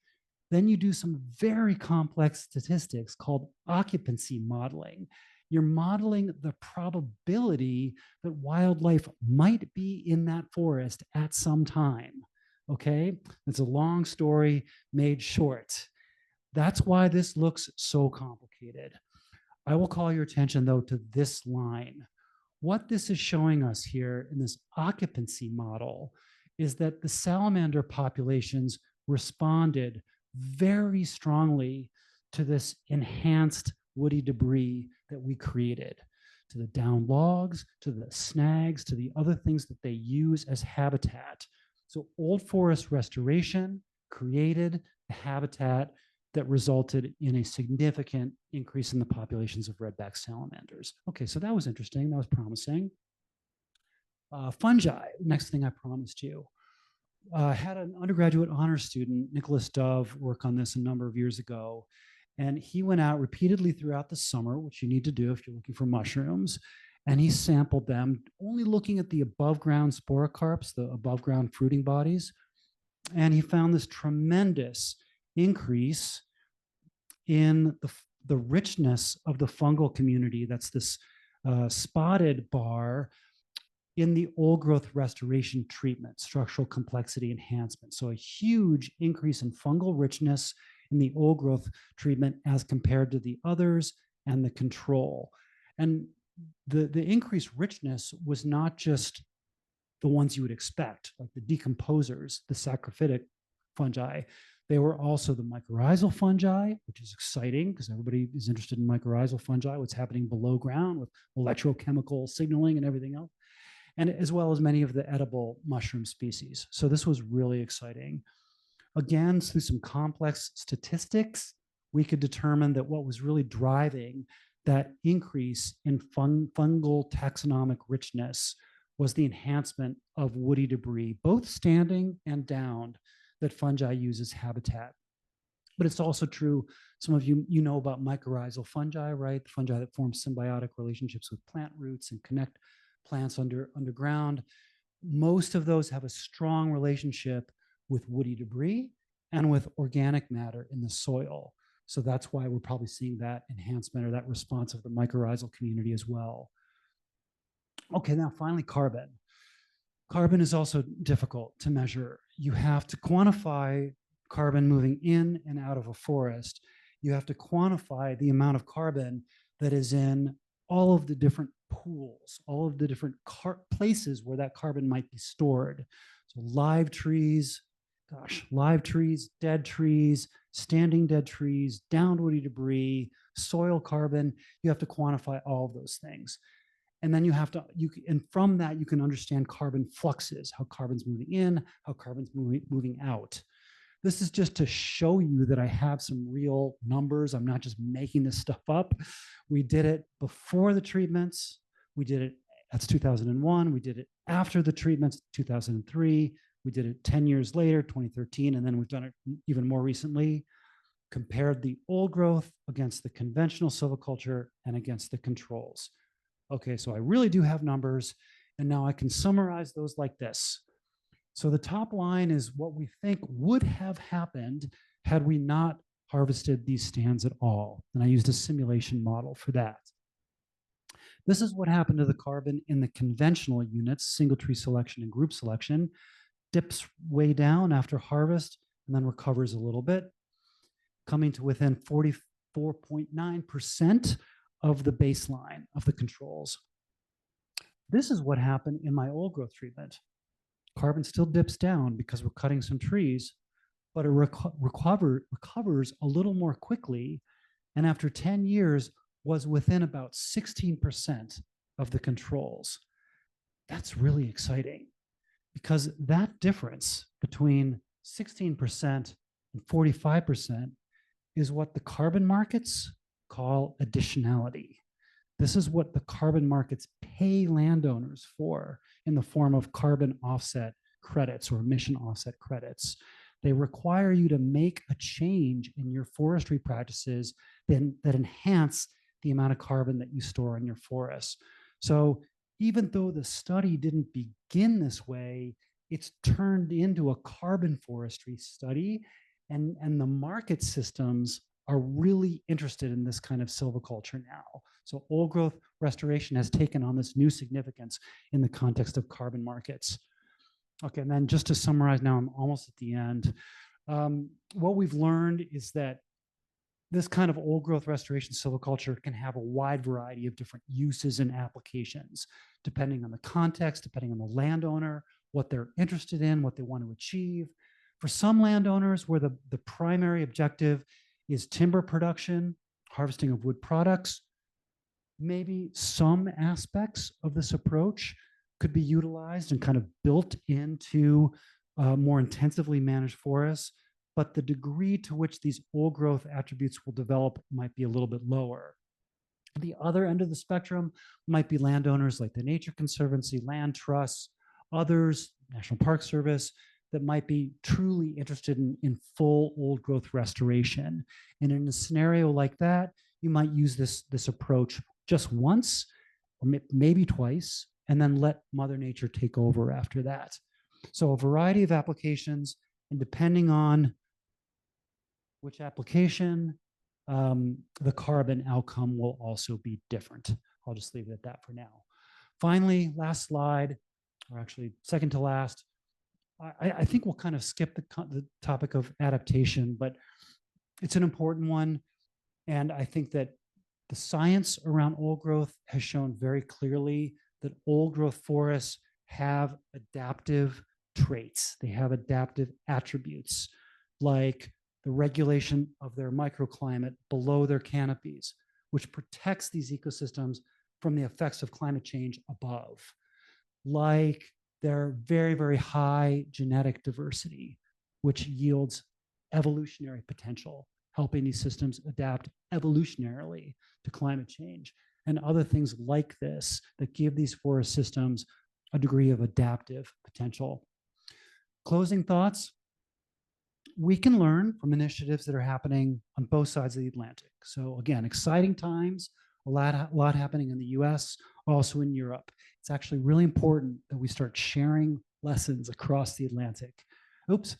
Then you do some very complex statistics called occupancy modeling. You're modeling the probability that wildlife might be in that forest at some time. Okay, it's a long story made short. That's why this looks so complicated. I will call your attention, though, to this line. What this is showing us here in this occupancy model is that the salamander populations responded very strongly to this enhanced woody debris that we created, to the down logs, to the snags, to the other things that they use as habitat. So old forest restoration created a habitat that resulted in a significant increase in the populations of redback salamanders. Okay, so that was interesting. That was promising. Fungi, next thing I promised you. Had an undergraduate honors student, Nicholas Dove, work on this a number of years ago. And he went out repeatedly throughout the summer, which you need to do if you're looking for mushrooms. And he sampled them, only looking at the above ground sporocarps, the above ground fruiting bodies. And he found this tremendous increase in the richness of the fungal community. That's this spotted bar in the old growth restoration treatment, structural complexity enhancement. So a huge increase in fungal richness in the old growth treatment as compared to the others and the control. And the increased richness was not just the ones you would expect, like the decomposers, the saprophytic fungi. They were also the mycorrhizal fungi, which is exciting because everybody is interested in mycorrhizal fungi, what's happening below ground with electrochemical signaling and everything else, and as well as many of the edible mushroom species. So this was really exciting. Again, through some complex statistics, we could determine that what was really driving that increase in fungal taxonomic richness was the enhancement of woody debris, both standing and downed, that fungi use as habitat. But it's also true, some of you know about mycorrhizal fungi, right? The fungi that form symbiotic relationships with plant roots and connect plants underground. Most of those have a strong relationship with woody debris and with organic matter in the soil. So that's why we're probably seeing that enhancement or that response of the mycorrhizal community as well. Okay, now finally carbon. Carbon is also difficult to measure. You have to quantify carbon moving in and out of a forest. You have to quantify the amount of carbon that is in all of the different pools, all of the different places where that carbon might be stored. So live trees, live trees, dead trees, standing dead trees, downed woody debris, soil carbon. You have to quantify all of those things. And then and from that, you can understand carbon fluxes, how carbon's moving in, how carbon's moving out. This is just to show you that I have some real numbers. I'm not just making this stuff up. We did it before the treatments. We did it, that's 2001. We did it after the treatments, 2003. We did it 10 years later, 2013. And then we've done it even more recently, compared the old growth against the conventional silviculture and against the controls. Okay, so I really do have numbers. And now I can summarize those like this. So the top line is what we think would have happened had we not harvested these stands at all. And I used a simulation model for that. This is what happened to the carbon in the conventional units, single tree selection and group selection. Dips way down after harvest and then recovers a little bit, coming to within 44.9% of the baseline of the controls. This is what happened in my old growth treatment. Carbon still dips down because we're cutting some trees, but it recovers a little more quickly, and after 10 years was within about 16% of the controls. That's really exciting, because that difference between 16% and 45% is what the carbon markets call additionality. This is what the carbon markets pay landowners for in the form of carbon offset credits or emission offset credits. They require you to make a change in your forestry practices that enhance the amount of carbon that you store in your forests. So even though the study didn't begin this way, it's turned into a carbon forestry study, and the market systems are really interested in this kind of silviculture now. So old growth restoration has taken on this new significance in the context of carbon markets. Okay, and then just to summarize now, I'm almost at the end. What we've learned is that this kind of old growth restoration silviculture can have a wide variety of different uses and applications, depending on the context, depending on the landowner, what they're interested in, what they want to achieve. For some landowners where the primary objective is timber production, harvesting of wood products, maybe some aspects of this approach could be utilized and kind of built into more intensively managed forests, but the degree to which these old growth attributes will develop might be a little bit lower. The other end of the spectrum might be landowners like the Nature Conservancy, land trusts, others, National Park Service, that might be truly interested in full old growth restoration. And in a scenario like that, you might use this approach just once or maybe twice, and then let Mother Nature take over after that. So a variety of applications, and depending on which application, the carbon outcome will also be different. I'll just leave it at that for now. Finally, last slide, or actually second to last, I think we'll kind of skip the topic of adaptation, but it's an important one. And I think that the science around old growth has shown very clearly that old growth forests have adaptive traits. They have adaptive attributes, like the regulation of their microclimate below their canopies, which protects these ecosystems from the effects of climate change above, like their very, very high genetic diversity, which yields evolutionary potential, helping these systems adapt evolutionarily to climate change, and other things like this that give these forest systems a degree of adaptive potential. Closing thoughts. We can learn from initiatives that are happening on both sides of the Atlantic. So again, exciting times, a lot happening in the US, also in Europe. It's actually really important that we start sharing lessons across the Atlantic. Oops.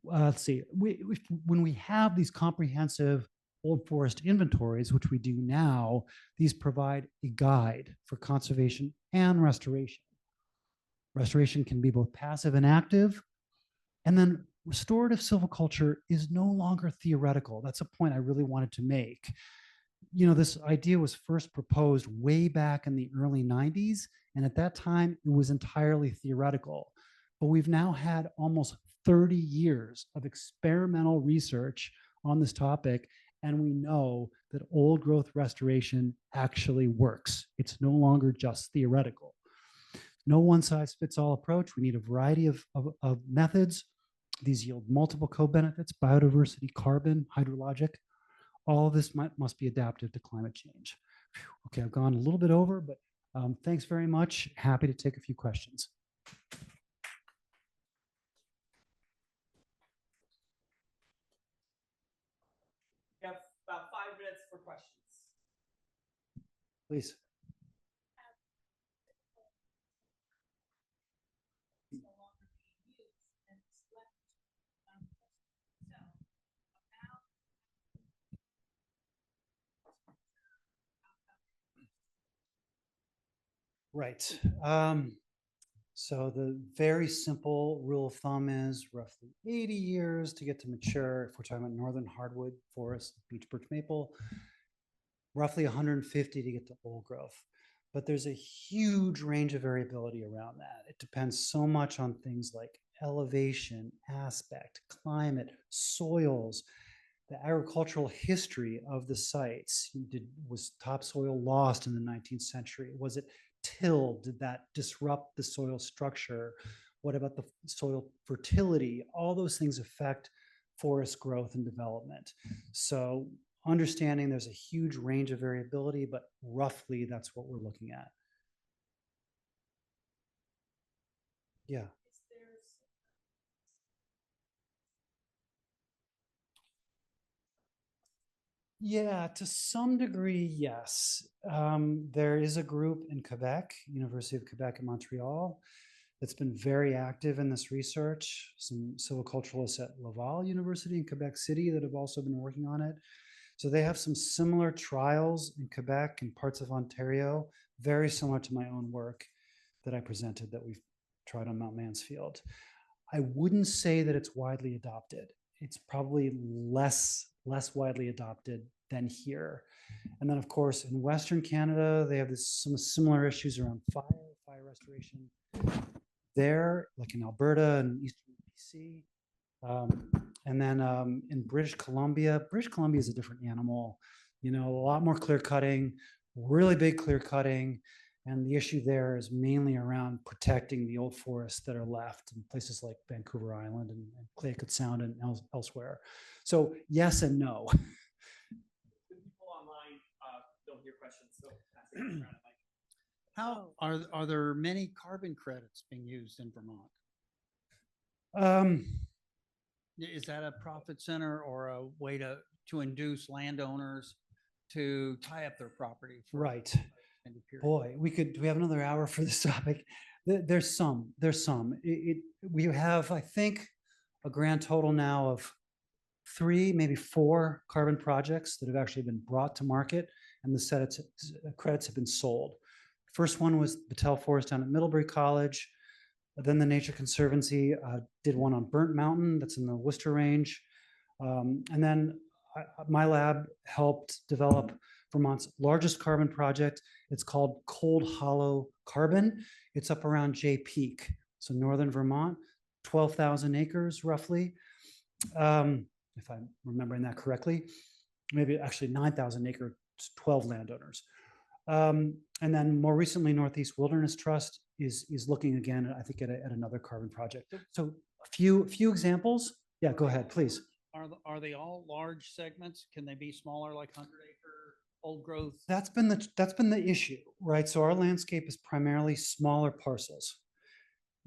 Let's see. When we have these comprehensive old forest inventories, which we do now, these provide a guide for conservation and restoration. Restoration can be both passive and active. And then restorative silviculture is no longer theoretical. That's a point I really wanted to make. this idea was first proposed way back in the early 90s. And at that time, it was entirely theoretical. But we've now had almost 30 years of experimental research on this topic. And we know that old growth restoration actually works. It's no longer just theoretical. No one size fits all approach. We need a variety of methods. These yield multiple co-benefits: biodiversity, carbon, hydrologic. All of this must be adaptive to climate change. Okay, I've gone a little bit over, but thanks very much. Happy to take a few questions. We have about 5 minutes for questions. Please. Right. So the very simple rule of thumb is roughly 80 years to get to mature. If we're talking about northern hardwood forest, beech, birch, maple, roughly 150 to get to old growth. But there's a huge range of variability around that. It depends so much on things like elevation, aspect, climate, soils, the agricultural history of the sites. Was topsoil lost in the 19th century? Was it tilled? Did that disrupt the soil structure? What about the soil fertility? All those things affect forest growth and development. So understanding there's a huge range of variability, but roughly that's what we're looking at. Yeah. Yeah, to some degree, yes. There is a group in Quebec, University of Quebec in Montreal, that's been very active in this research. Some silviculturalists at Laval University in Quebec City that have also been working on it. So they have some similar trials in Quebec and parts of Ontario, very similar to my own work that I presented that we've tried on Mount Mansfield. I wouldn't say that it's widely adopted. It's probably less widely adopted than here. And then, of course, in Western Canada, they have some similar issues around fire restoration. There, like in Alberta and Eastern BC. And then in British Columbia is a different animal, a lot more clear cutting, really big clear cutting. And the issue there is mainly around protecting the old forests that are left in places like Vancouver Island and Clayoquot Sound and elsewhere. So yes and no. The people online don't hear questions, so pass it around. How are there many carbon credits being used in Vermont? Is that a profit center or a way to induce landowners to tie up their property? Right. Boy, do we have another hour for this topic? There's some. We have, I think, a grand total now of 3, maybe 4 carbon projects that have actually been brought to market, and the credits have been sold. First one was Battelle Forest down at Middlebury College. Then the Nature Conservancy did one on Burnt Mountain that's in the Worcester Range. And then my lab helped develop Vermont's largest carbon project. It's called Cold Hollow Carbon. It's up around Jay Peak, so northern Vermont, 12,000 acres roughly. If I'm remembering that correctly, maybe actually 9,000 acres, 12 landowners. And then more recently, Northeast Wilderness Trust is looking again, I think, at another carbon project. So a few examples. Yeah, go ahead, please. Are they all large segments? Can they be smaller, like 100-acre old growth? That's been the issue, right? So our landscape is primarily smaller parcels.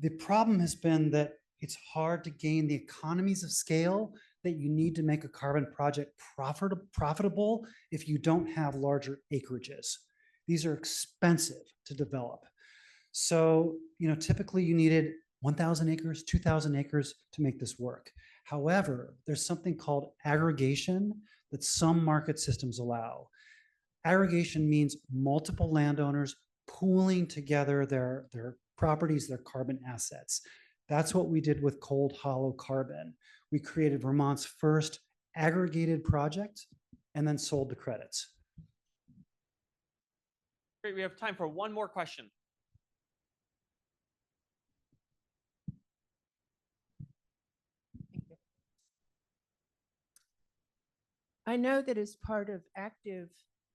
The problem has been that it's hard to gain the economies of scale that you need to make a carbon project profitable if you don't have larger acreages. These are expensive to develop. So, typically you needed 1,000 acres, 2,000 acres to make this work. However, there's something called aggregation that some market systems allow. Aggregation means multiple landowners pooling together their properties, their carbon assets. That's what we did with Cold Hollow Carbon. We created Vermont's first aggregated project and then sold the credits. Great, we have time for one more question. I know that as part of active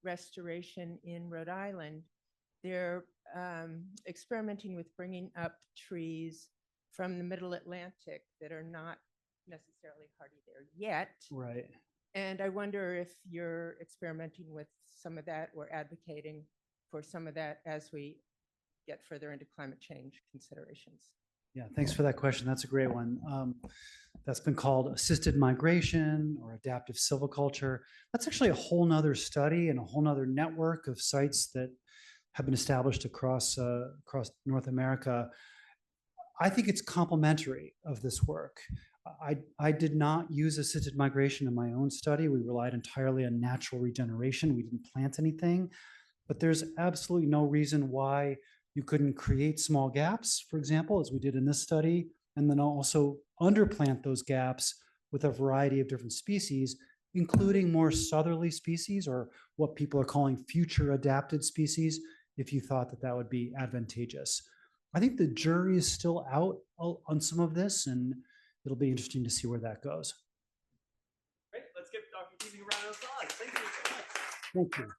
restoration in Rhode Island, they're experimenting with bringing up trees from the Middle Atlantic that are not necessarily hardy there yet. Right. And I wonder if you're experimenting with some of that or advocating for some of that as we get further into climate change considerations. Yeah, thanks for that question. That's a great one. That's been called assisted migration or adaptive silviculture. That's actually a whole nother study and a whole nother network of sites that have been established across North America. I think it's complementary of this work. I did not use assisted migration in my own study. We relied entirely on natural regeneration. We didn't plant anything, but there's absolutely no reason why you couldn't create small gaps, for example, as we did in this study, and then also underplant those gaps with a variety of different species, including more southerly species or what people are calling future adapted species, if you thought that that would be advantageous. I think the jury is still out on some of this, and it'll be interesting to see where that goes. Great, let's give Dr. Keeton a round of applause. Thank you so much. Thank you.